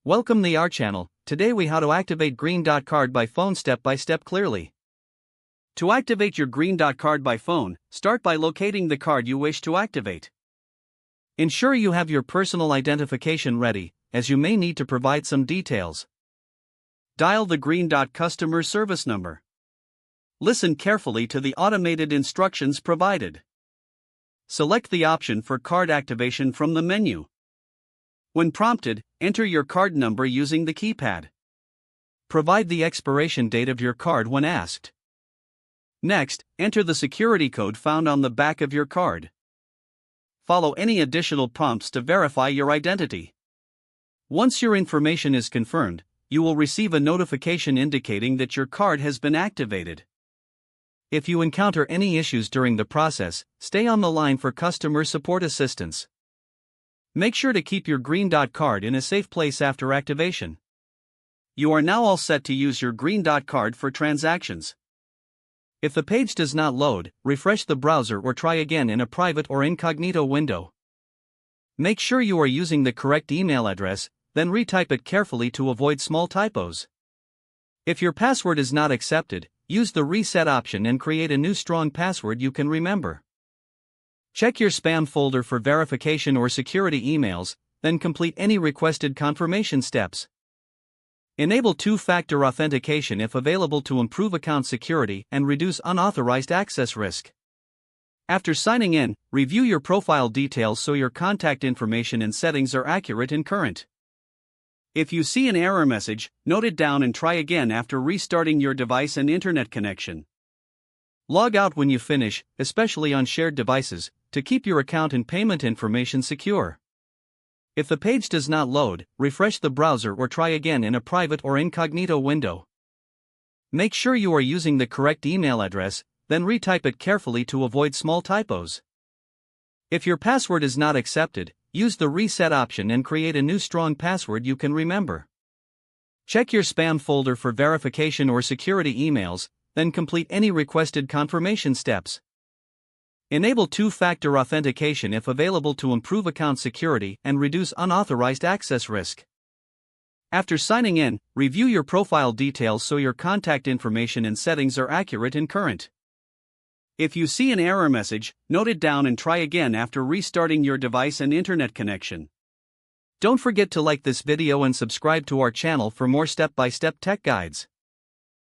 Welcome to our channel. Today we how to activate Green Dot Card by phone step by step clearly. To activate your Green Dot Card by phone, start by locating the card you wish to activate. Ensure you have your personal identification ready, as you may need to provide some details. Dial the Green Dot customer service number. Listen carefully to the automated instructions provided. Select the option for card activation from the menu. When prompted, enter your card number using the keypad. Provide the expiration date of your card when asked. Next, enter the security code found on the back of your card. Follow any additional prompts to verify your identity. Once your information is confirmed, you will receive a notification indicating that your card has been activated. If you encounter any issues during the process, stay on the line for customer support assistance. Make sure to keep your Green Dot card in a safe place after activation. You are now all set to use your Green Dot card for transactions. If the page does not load, refresh the browser or try again in a private or incognito window. Make sure you are using the correct email address, then retype it carefully to avoid small typos. If your password is not accepted, use the reset option and create a new strong password you can remember. Check your spam folder for verification or security emails, then complete any requested confirmation steps. Enable two-factor authentication if available to improve account security and reduce unauthorized access risk. After signing in, review your profile details so your contact information and settings are accurate and current. If you see an error message, note it down and try again after restarting your device and internet connection. Log out when you finish, especially on shared devices, to keep your account and payment information secure. If the page does not load, refresh the browser or try again in a private or incognito window. Make sure you are using the correct email address, then retype it carefully to avoid small typos. If your password is not accepted, use the reset option and create a new strong password you can remember. Check your spam folder for verification or security emails, then complete any requested confirmation steps. Enable two-factor authentication if available to improve account security and reduce unauthorized access risk. After signing in, review your profile details so your contact information and settings are accurate and current. If you see an error message, note it down and try again after restarting your device and internet connection. Don't forget to like this video and subscribe to our channel for more step-by-step tech guides.